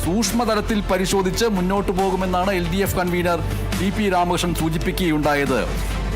സൂക്ഷ്മതലത്തിൽ പരിശോധിച്ച് മുന്നോട്ടു പോകുമെന്നാണ് LDF കൺവീനർ TP രാമകൃഷ്ണൻ സൂചിപ്പിക്കുകയുണ്ടായത്.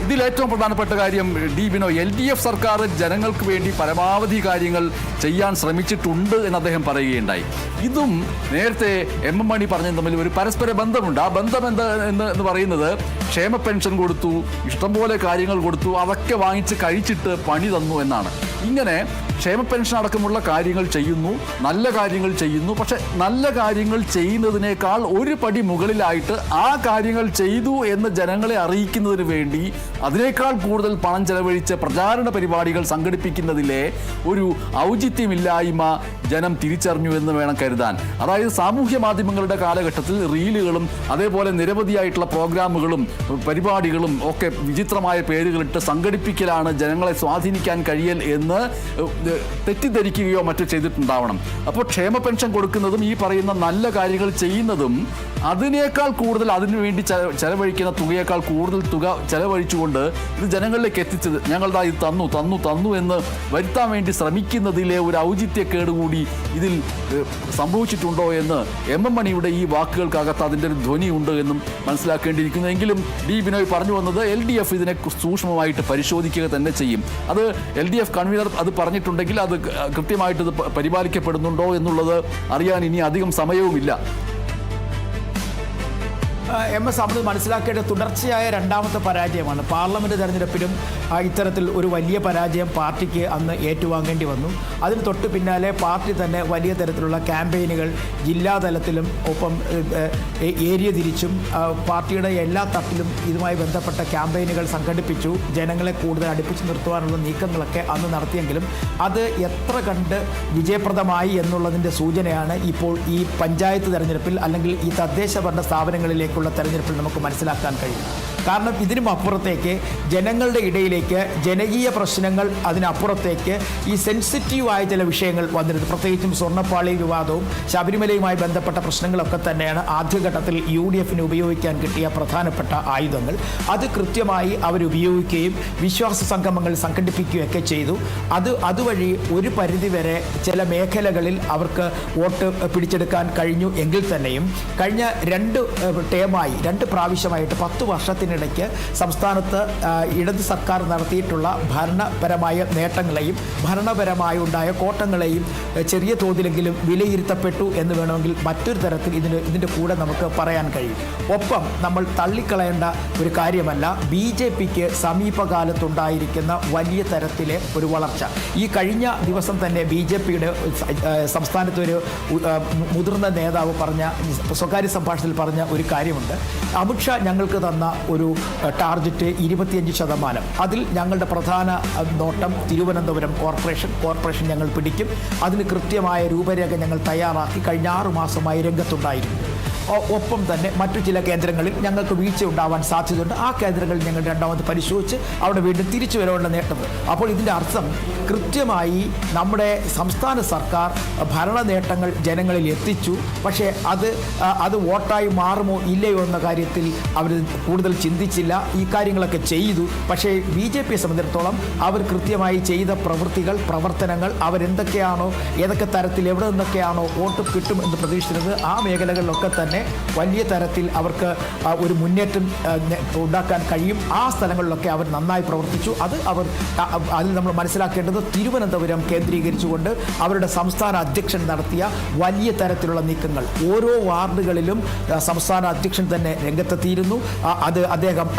ഇതിൽ ഏറ്റവും പ്രധാനപ്പെട്ട കാര്യം ബിനോയ്, LDF സർക്കാർ ജനങ്ങൾക്ക് വേണ്ടി പരമാവധി കാര്യങ്ങൾ ചെയ്യാൻ ശ്രമിച്ചിട്ടുണ്ട് എന്ന് അദ്ദേഹം പറയുകയുണ്ടായി. ഇതും നേരത്തെ MM മണി പറഞ്ഞതും തമ്മിൽ ഒരു പരസ്പര ബന്ധമുണ്ട്. ആ ബന്ധം എന്ന് പറയുന്നത് ക്ഷേമ പെൻഷൻ കൊടുത്തു, ഇഷ്ടംപോലെ കാര്യങ്ങൾ കൊടുത്തു, അതൊക്കെ വാങ്ങിച്ച് കഴിച്ചിട്ട് പണി തന്നു എന്നാണ്. ഇങ്ങനെ ക്ഷേമ പെൻഷൻ അടക്കമുള്ള കാര്യങ്ങൾ ചെയ്യുന്നു, നല്ല കാര്യങ്ങൾ ചെയ്യുന്നു. പക്ഷെ നല്ല കാര്യങ്ങൾ ചെയ്യുന്നതിനേക്കാൾ ഒരു പടി മുകളിലായിട്ട് ആ കാര്യങ്ങൾ ചെയ്തു എന്ന് ജനങ്ങളെ അറിയിക്കുന്നതിന് വേണ്ടി അതിനേക്കാൾ കൂടുതൽ പണം ചെലവഴിച്ച് പ്രചാരണ പരിപാടികൾ സംഘടിപ്പിക്കുന്നതിലെ ഒരു ഔചിത്യമില്ലായ്മ ജനം തിരിച്ചറിഞ്ഞു എന്ന് വേണം കരുതാൻ. അതായത് സാമൂഹ്യ മാധ്യമങ്ങളുടെ കാലഘട്ടത്തിൽ റീലുകളും അതേപോലെ നിരവധിയായിട്ടുള്ള പ്രോഗ്രാമുകളും പരിപാടികളും ഒക്കെ വിചിത്രമായ പേരുകളിട്ട് സംഘടിപ്പിക്കലാണ് ജനങ്ങളെ സ്വാധീനിക്കാൻ കഴിയൽ എന്ന് തെറ്റിദ്ധരിക്കുകയോ മറ്റോ ചെയ്തിട്ടുണ്ടാവണം. അപ്പോൾ ക്ഷേമ പെൻഷൻ കൊടുക്കുന്നതും ഈ പറയുന്ന നല്ല കാര്യങ്ങൾ ചെയ്യുന്നതും അതിനേക്കാൾ കൂടുതൽ അതിനുവേണ്ടി ചെലവഴിക്കുന്ന തുകയേക്കാൾ കൂടുതൽ തുക ചെലവഴിച്ചുകൊണ്ട് ഇത് ജനങ്ങളിലേക്ക് എത്തിച്ചത് ഞങ്ങളുടെ ഇത് തന്നു എന്ന് വരുത്താൻ വേണ്ടി ശ്രമിക്കുന്നതിലെ ഒരു ഔചിത്യക്കേട് കൂടി ഇതിൽ സംഭവിച്ചിട്ടുണ്ടോ എന്ന് MM മണിയുടെ ഈ വാക്കുകൾക്കകത്ത് അതിൻ്റെ ഒരു ധ്വനിയുണ്ട് എന്നും മനസ്സിലാക്കേണ്ടിയിരിക്കുന്നു. എങ്കിലും ബിനോയ് പറഞ്ഞു വന്നത് LDF ഇതിനെ സൂക്ഷ്മമായിട്ട് പരിശോധിക്കുക തന്നെ ചെയ്യും. അത് LDF കൺവീനർ അത് പറഞ്ഞിട്ടുണ്ടെങ്കിൽ അത് കൃത്യമായിട്ട് ഇത് പരിപാലിക്കപ്പെടുന്നുണ്ടോ എന്നുള്ളത് അറിയാൻ ഇനി അധികം സമയവുമില്ല. MS അഹമ്മദ് മനസ്സിലാക്കേണ്ട തുടർച്ചയായ രണ്ടാമത്തെ പരാജയമാണ്. പാർലമെൻറ്റ് തെരഞ്ഞെടുപ്പിലും ഇത്തരത്തിൽ ഒരു വലിയ പരാജയം പാർട്ടിക്ക് അന്ന് ഏറ്റുവാങ്ങേണ്ടി വന്നു. അതിന് തൊട്ട് പിന്നാലെ പാർട്ടി തന്നെ വലിയ തരത്തിലുള്ള ക്യാമ്പയിനുകൾ ജില്ലാതലത്തിലും ഒപ്പം ഏരിയ തിരിച്ചും പാർട്ടിയുടെ എല്ലാ തട്ടിലും ഇതുമായി ബന്ധപ്പെട്ട ക്യാമ്പയിനുകൾ സംഘടിപ്പിച്ചു. ജനങ്ങളെ കൂടുതൽ അടുപ്പിച്ച് നിർത്തുവാനുള്ള നീക്കങ്ങളൊക്കെ അന്ന് നടത്തിയെങ്കിലും അത് എത്ര കണ്ട് വിജയപ്രദമായി എന്നുള്ളതിൻ്റെ സൂചനയാണ് ഇപ്പോൾ ഈ പഞ്ചായത്ത് തെരഞ്ഞെടുപ്പിൽ അല്ലെങ്കിൽ ഈ തദ്ദേശ ഭരണ സ്ഥാപനങ്ങളിലേക്ക് തെരഞ്ഞെടുപ്പിൽ നമുക്ക് മനസ്സിലാക്കാൻ കഴിയും. കാരണം ഇതിനും അപ്പുറത്തേക്ക് ജനങ്ങളുടെ ഇടയിലേക്ക് ജനകീയ പ്രശ്നങ്ങൾ അതിനപ്പുറത്തേക്ക് ഈ സെൻസിറ്റീവായ ചില വിഷയങ്ങൾ വന്നിരുന്നു. പ്രത്യേകിച്ചും സ്വർണ്ണപ്പാളി വിവാദവും ശബരിമലയുമായി ബന്ധപ്പെട്ട പ്രശ്നങ്ങളൊക്കെ തന്നെയാണ് ആദ്യഘട്ടത്തിൽ UDFന് ഉപയോഗിക്കാൻ കിട്ടിയ പ്രധാനപ്പെട്ട ആയുധങ്ങൾ. അത് കൃത്യമായി അവരുപയോഗിക്കുകയും വിശ്വാസ സംഗമങ്ങൾ സംഘടിപ്പിക്കുകയൊക്കെ ചെയ്തു. അതുവഴി ഒരു പരിധിവരെ ചില മേഖലകളിൽ അവർക്ക് വോട്ട് പിടിച്ചെടുക്കാൻ കഴിഞ്ഞു. എങ്കിൽ തന്നെയും കഴിഞ്ഞ രണ്ട് പ്രാവശ്യമായിട്ട് 10 വർഷത്തിനിടയ്ക്ക് സംസ്ഥാനത്ത് ഇടത് സർക്കാർ നടത്തിയിട്ടുള്ള ഭരണപരമായ നേട്ടങ്ങളെയും ഭരണപരമായി ഉണ്ടായ കോട്ടങ്ങളെയും ചെറിയ തോതിലെങ്കിലും വിലയിരുത്തപ്പെട്ടു എന്ന് വേണമെങ്കിൽ മറ്റൊരു തരത്തിൽ ഇതിൻ്റെ കൂടെ നമുക്ക് പറയാൻ കഴിയും. ഒപ്പം നമ്മൾ തള്ളിക്കളയേണ്ട ഒരു കാര്യമല്ല BJPക്ക് സമീപകാലത്തുണ്ടായിരിക്കുന്ന വലിയ തരത്തിലെ ഒരു വളർച്ച. ഈ കഴിഞ്ഞ ദിവസം തന്നെ BJPയുടെ സംസ്ഥാനത്ത് ഒരു മുതിർന്ന നേതാവ് പറഞ്ഞ സ്വകാര്യ സംഭാഷണത്തിൽ പറഞ്ഞ ഒരു കാര്യമുണ്ട്. അമിത്ഷാ ഞങ്ങൾക്ക് തന്ന ഒരു ടാർഗറ്റ് 25%. അതിൽ ഞങ്ങളുടെ പ്രധാന നോട്ടം തിരുവനന്തപുരം കോർപ്പറേഷൻ ഞങ്ങൾ പിടിക്കും. അതിന് കൃത്യമായ രൂപരേഖ ഞങ്ങൾ തയ്യാറാക്കി കഴിഞ്ഞ 6 മാസമായി രംഗത്തുണ്ടായിരുന്നു. ഒപ്പം തന്നെ മറ്റു ചില കേന്ദ്രങ്ങളിൽ ഞങ്ങൾക്ക് വീഴ്ച ഉണ്ടാവാൻ സാധ്യതയുണ്ട്. ആ കേന്ദ്രങ്ങൾ ഞങ്ങൾ രണ്ടാമത് പരിശോധിച്ച് അവിടെ വീണ്ടും തിരിച്ചു വരേണ്ട നേട്ടം. അപ്പോൾ ഇതിൻ്റെ അർത്ഥം കൃത്യമായി നമ്മുടെ സംസ്ഥാന സർക്കാർ ഭരണ നേട്ടങ്ങൾ ജനങ്ങളിൽ എത്തിച്ചു. പക്ഷേ അത് വോട്ടായി മാറുമോ ഇല്ലയോ എന്ന കാര്യത്തിൽ അവർ കൂടുതൽ ചിന്തിച്ചില്ല. ഈ കാര്യങ്ങളൊക്കെ ചെയ്തു. പക്ഷേ BJPയെ സംബന്ധിച്ചിടത്തോളം അവർ കൃത്യമായി ചെയ്ത പ്രവർത്തനങ്ങൾ അവരെന്തൊക്കെയാണോ ഏതൊക്കെ തരത്തിൽ എവിടെ നിന്നൊക്കെയാണോ വോട്ട് കിട്ടും എന്ന് പ്രതീക്ഷിച്ചിരുന്നത് ആ മേഖലകളിലൊക്കെ തന്നെ വലിയ തരത്തിൽ അവർക്ക് ഒരു മുന്നേറ്റം ഉണ്ടാക്കാൻ കഴിയും. ആ സ്ഥലങ്ങളിലൊക്കെ അവർ നന്നായി പ്രവർത്തിച്ചു. അതിൽ നമ്മൾ മനസ്സിലാക്കേണ്ടത് തിരുവനന്തപുരം കേന്ദ്രീകരിച്ചുകൊണ്ട് അവരുടെ സംസ്ഥാന അധ്യക്ഷൻ നടത്തിയ വലിയ തരത്തിലുള്ള നീക്കങ്ങൾ. ഓരോ വാർഡുകളിലും സംസ്ഥാന അധ്യക്ഷൻ തന്നെ രംഗത്തെത്തിയിരുന്നു. അദ്ദേഹം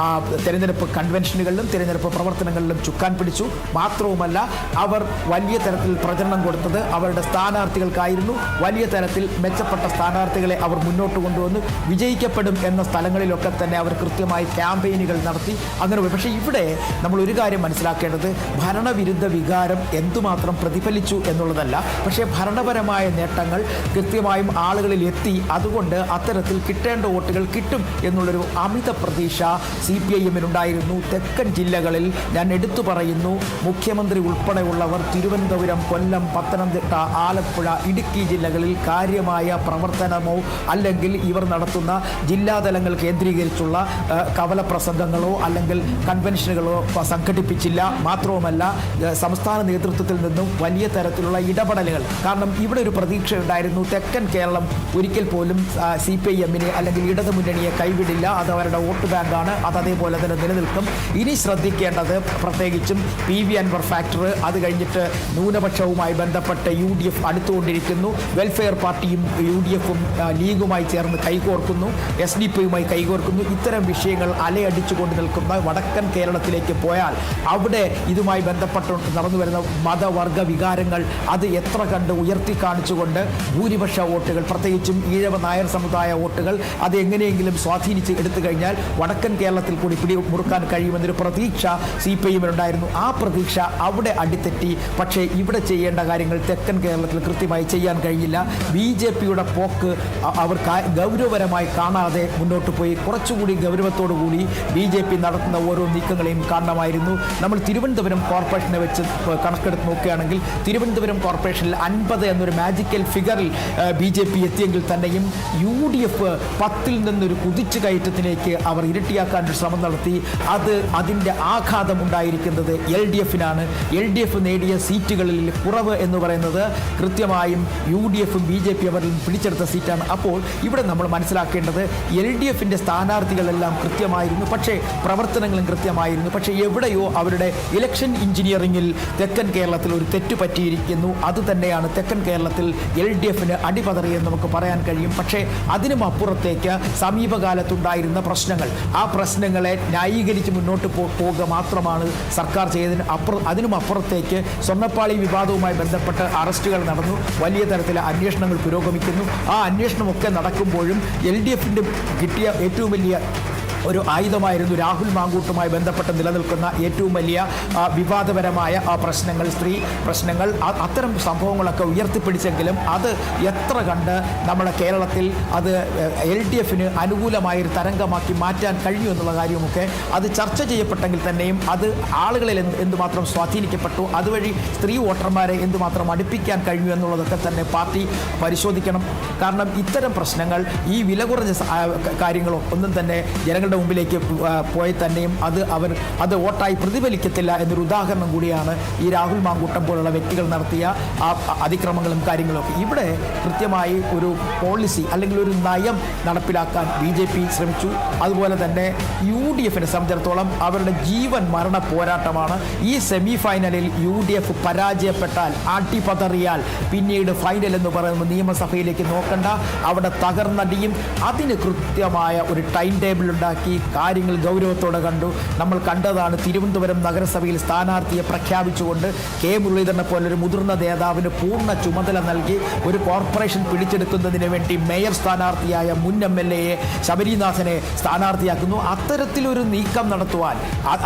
തെരഞ്ഞെടുപ്പ് കൺവെൻഷനുകളിലും തെരഞ്ഞെടുപ്പ് പ്രവർത്തനങ്ങളിലും ചുക്കാൻ പിടിച്ചു. മാത്രവുമല്ല അവർ വലിയ തരത്തിൽ പ്രചരണം കൊടുത്തത് അവരുടെ സ്ഥാനാർത്ഥികൾക്കായിരുന്നു. വലിയ തരത്തിൽ മെച്ചപ്പെട്ട സ്ഥാനാർത്ഥികളെ അവർ മുന്നോട്ട് കൊണ്ടുവന്ന് വിജയിക്കപ്പെടും എന്ന സ്ഥലങ്ങളിലൊക്കെ തന്നെ അവർ കൃത്യമായി ക്യാമ്പയിനുകൾ നടത്തി. അങ്ങനെ പോയി. പക്ഷേ ഇവിടെ നമ്മൾ ഒരു കാര്യം മനസ്സിലാക്കേണ്ടത് ഭരണവിരുദ്ധ വികാരം എന്തുമാത്രം പ്രതിഫലിച്ചു എന്നുള്ളതല്ല, പക്ഷേ ഭരണപരമായ നേട്ടങ്ങൾ കൃത്യമായും ആളുകളിൽ എത്തി. അതുകൊണ്ട് അത്തരത്തിൽ കിട്ടേണ്ട വോട്ടുകൾ കിട്ടും എന്നുള്ളൊരു അമിത പ്രതീക്ഷ CPIMനുണ്ടായിരുന്നു. തെക്കൻ ജില്ലകളിൽ ഞാൻ എടുത്തു പറയുന്നു, മുഖ്യമന്ത്രി ഉൾപ്പെടെയുള്ളവർ തിരുവനന്തപുരം, കൊല്ലം, പത്തനംതിട്ട, ആലപ്പുഴ, ഇടുക്കി ജില്ലകളിൽ കാര്യമായ പ്രവർത്തനമോ അല്ലെങ്കിൽ ഇവർ നടത്തുന്ന ജില്ലാതലങ്ങൾ കേന്ദ്രീകരിച്ചുള്ള കവല പ്രസംഗങ്ങളോ അല്ലെങ്കിൽ കൺവെൻഷനുകളോ സംഘടിപ്പിച്ചില്ല. മാത്രവുമല്ല സംസ്ഥാന നേതൃത്വത്തിൽ നിന്നും വലിയ തരത്തിലുള്ള ഇടപെടലുകൾ. കാരണം ഇവിടെ ഒരു പ്രതീക്ഷ ഉണ്ടായിരുന്നു, തെക്കൻ കേരളം ഒരിക്കൽ പോലും CPIM-നെ അല്ലെങ്കിൽ ഇടതുമുന്നണിയെ കൈവിടില്ല, അത് അവരുടെ വോട്ട് ബാങ്കാണ്, അത് അതേപോലെ തന്നെ നിലനിൽക്കും. ഇനി ശ്രദ്ധിക്കേണ്ടത് പ്രത്യേകിച്ചും PV അൻവർ ഫാക്ടർ, അത് കഴിഞ്ഞിട്ട് ന്യൂനപക്ഷവുമായി ബന്ധപ്പെട്ട് UDF അടുത്തുകൊണ്ടിരിക്കുന്നു, വെൽഫെയർ പാർട്ടിയും UDF-ഉം ലീഗുമായി ചേർന്ന് കൈകോർക്കുന്നു, SDP-യുമായി കൈകോർക്കുന്നു. ഇത്തരം വിഷയങ്ങൾ അലയടിച്ചുകൊണ്ട് നിൽക്കുന്ന വടക്കൻ കേരളത്തിലേക്ക് പോയാൽ അവിടെ ഇതുമായി ബന്ധപ്പെട്ട് നടന്നു വരുന്ന മതവർഗ വികാരങ്ങൾ അത് എത്ര കണ്ട് ഉയർത്തി കാണിച്ചുകൊണ്ട് ഭൂരിപക്ഷ വോട്ടുകൾ, പ്രത്യേകിച്ചും ഈഴവ നായർ സമുദായ വോട്ടുകൾ അത് എങ്ങനെയെങ്കിലും സ്വാധീനിച്ച് എടുത്തു കഴിഞ്ഞാൽ വടക്കൻ കേരളത്തിൽ കൂടി പിടിമുറുക്കാൻ കഴിയുമെന്നൊരു പ്രതീക്ഷ CPIM-നുണ്ടായിരുന്നു. ആ പ്രതീക്ഷ അവിടെ അടിത്തെറ്റി. പക്ഷേ ഇവിടെ ചെയ്യേണ്ട കാര്യങ്ങൾ തെക്കൻ കേരളത്തിൽ കൃത്യമായി ചെയ്യാൻ കഴിഞ്ഞില്ല. BJP-യുടെ പോക്ക് അവർ ഗൗരവപരമായി കാണാതെ മുന്നോട്ട് പോയി. കുറച്ചുകൂടി ഗൗരവത്തോടുകൂടി BJP നടത്തുന്ന ഓരോ നീക്കങ്ങളെയും കാണണമായിരുന്നു. നമ്മൾ തിരുവനന്തപുരം കോർപ്പറേഷനെ വെച്ച് കണക്കെടുത്ത് നോക്കുകയാണെങ്കിൽ തിരുവനന്തപുരം കോർപ്പറേഷനിൽ 50 എന്നൊരു മാജിക്കൽ ഫിഗറിൽ BJP എത്തിയെങ്കിൽ തന്നെയും UDF 10-ൽ നിന്നൊരു കുതിച്ചു കയറ്റത്തിലേക്ക് അവർ ഇരട്ടിയാക്കാൻ ഒരു ശ്രമം നടത്തി. അതിൻ്റെ ആഘാതം ഉണ്ടായിരിക്കുന്നത് LDF-നാണ്. LDF നേടിയ സീറ്റുകളിൽ കുറവ് എന്ന് പറയുന്നത് കൃത്യമായും UDF-ഉം BJP അവരിൽ പിടിച്ചെടുത്ത സീറ്റാണ്. അപ്പോൾ ഇവിടെ നമ്മൾ മനസ്സിലാക്കേണ്ടത് LDF-ന്റെ സ്ഥാനാർത്ഥികളെല്ലാം കൃത്യമായിരുന്നു, പക്ഷേ പ്രവർത്തനങ്ങളും കൃത്യമായിരുന്നു. പക്ഷേ എവിടെയോ അവരുടെ ഇലക്ഷൻ എഞ്ചിനീയറിംഗിൽ തെക്കൻ കേരളത്തിൽ ഒരു തെറ്റ് പറ്റിയിരിക്കുന്നു. അതുതന്നെയാണ് തെക്കൻ കേരളത്തിൽ LDF-ന് അടിപതറിയെന്ന് നമുക്ക് പറയാൻ കഴിയും. പക്ഷേ അതിനും അപ്പുറത്തേക്ക് സമീപകാലത്തുണ്ടായിരുന്ന പ്രശ്നങ്ങൾ, ആ പ്രശ്നങ്ങളെ ന്യായീകരിച്ച് മുന്നോട്ട് പോകുക മാത്രമാണ് സർക്കാർ ചെയ്തതിന് അതിനും അപ്പുറത്തേക്ക് സ്വർണ്ണപ്പാളി വിവാദവുമായി ബന്ധപ്പെട്ട് അറസ്റ്റുകൾ നടന്നു, വലിയ തരത്തിലെ അന്വേഷണങ്ങൾ പുരോഗമിക്കുന്നു. ആ അന്വേഷണമൊക്കെ നടക്കുമ്പോഴും LDF-ന്റെ കിട്ടിയ ഏറ്റവും വലിയ ഒരു ആയുധമായിരുന്നു രാഹുൽ മാങ്കൂട്ടുമായി ബന്ധപ്പെട്ട് നിലനിൽക്കുന്ന ഏറ്റവും വലിയ വിവാദപരമായ പ്രശ്നങ്ങൾ, സ്ത്രീ പ്രശ്നങ്ങൾ. അത്തരം സംഭവങ്ങളൊക്കെ ഉയർത്തിപ്പിടിച്ചെങ്കിലും അത് എത്ര കണ്ട് നമ്മുടെ കേരളത്തിൽ അത് LDF-ന് അനുകൂലമായൊരു തരംഗമാക്കി മാറ്റാൻ കഴിഞ്ഞു എന്നുള്ള കാര്യമൊക്കെ അത് ചർച്ച ചെയ്യപ്പെട്ടെങ്കിൽ തന്നെയും അത് ആളുകളിൽ എന്തുമാത്രം സ്വാധീനിക്കപ്പെട്ടു, അതുവഴി സ്ത്രീ വോട്ടർമാരെ എന്തുമാത്രം അടുപ്പിക്കാൻ കഴിഞ്ഞു എന്നുള്ളതൊക്കെ തന്നെ പാർട്ടി പരിശോധിക്കണം. കാരണം ഇത്തരം പ്രശ്നങ്ങൾ, ഈ വില കുറഞ്ഞ കാര്യങ്ങളോ ഒന്നും തന്നെ ജനങ്ങളുടെ മുമ്പിലേക്ക് പോയി തന്നെയും അത് വോട്ടായി പ്രതിഫലിക്കത്തില്ല എന്നൊരു ഉദാഹരണം കൂടിയാണ് ഈ രാഹുൽ മാങ്കൂട്ടം പോലുള്ള വ്യക്തികൾ നടത്തിയ അതിക്രമങ്ങളും കാര്യങ്ങളൊക്കെ. ഇവിടെ കൃത്യമായി ഒരു പോളിസി അല്ലെങ്കിൽ ഒരു നയം നടപ്പിലാക്കാൻ BJP ശ്രമിച്ചു. അതുപോലെ തന്നെ UDF-നെ സംബന്ധിച്ചിടത്തോളം അവരുടെ ജീവൻ മരണ പോരാട്ടമാണ്. ഈ സെമി ഫൈനലിൽ UDF പരാജയപ്പെട്ടാൽ, അടിപതറിയാൽ, പിന്നീട് ഫൈനൽ എന്ന് പറയുമ്പോൾ നിയമസഭയിലേക്ക് നോക്കണ്ട, അവിടെ തകർന്നടിയും. അതിന് കൃത്യമായ ഒരു ടൈം ടേബിൾ ഉണ്ടാക്കി കാര്യങ്ങൾ ഗൗരവത്തോടെ കണ്ടു. നമ്മൾ കണ്ടതാണ് തിരുവനന്തപുരം നഗരസഭയിൽ സ്ഥാനാർത്ഥിയെ പ്രഖ്യാപിച്ചുകൊണ്ട് K. മുരളീധരനെ പോലൊരു മുതിർന്ന നേതാവിന് പൂർണ്ണ ചുമതല നൽകി ഒരു കോർപ്പറേഷൻ പിടിച്ചെടുക്കുന്നതിന് വേണ്ടി മേയർ സ്ഥാനാർത്ഥിയായ മുൻ MLA ശബരിനാഥനെ സ്ഥാനാർത്ഥിയാക്കുന്നു. അത്തരത്തിലൊരു നീക്കം നടത്തുവാൻ,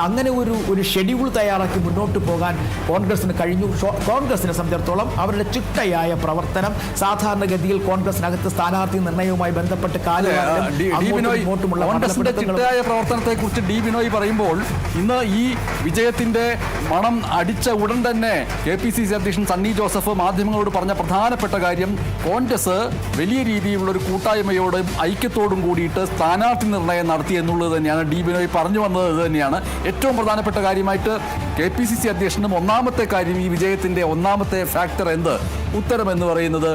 അങ്ങനെ ഒരു ഷെഡ്യൂൾ തയ്യാറാക്കി മുന്നോട്ട് പോകാൻ കോൺഗ്രസിന് കഴിഞ്ഞു. കോൺഗ്രസിനെ സംബന്ധിച്ചിടത്തോളം അവരുടെ ചിട്ടയായ പ്രവർത്തനം, സാധാരണഗതിയിൽ കോൺഗ്രസിനകത്ത് സ്ഥാനാർത്ഥി നിർണയവുമായി ബന്ധപ്പെട്ട് ചിട്ടയായ പ്രവർത്തനത്തെക്കുറിച്ച് D. ബിനോയ് പറയുമ്പോൾ ഇന്ന് ഈ വിജയത്തിന്റെ മണം അടിച്ച ഉടൻ തന്നെ KPCC അധ്യക്ഷൻ സണ്ണി ജോസഫ് മാധ്യമങ്ങളോട് പറഞ്ഞ പ്രധാനപ്പെട്ട കാര്യം കോൺഗ്രസ് വലിയ രീതിയിലുള്ള ഒരു കൂട്ടായ്മയോടും ഐക്യത്തോടും കൂടിയിട്ട് സ്ഥാനാർത്ഥി നിർണയം നടത്തി എന്നുള്ളത് തന്നെയാണ്. D. ബിനോയ് പറഞ്ഞു വന്നത് ഇത് തന്നെയാണ്. ഏറ്റവും പ്രധാനപ്പെട്ട കാര്യമായിട്ട് KPCC അധ്യക്ഷനും ഒന്നാമത്തെ കാര്യം, ഈ വിജയത്തിന്റെ ഒന്നാമത്തെ ഫാക്ടർ ഉത്തരം എന്ന് പറയുന്നത്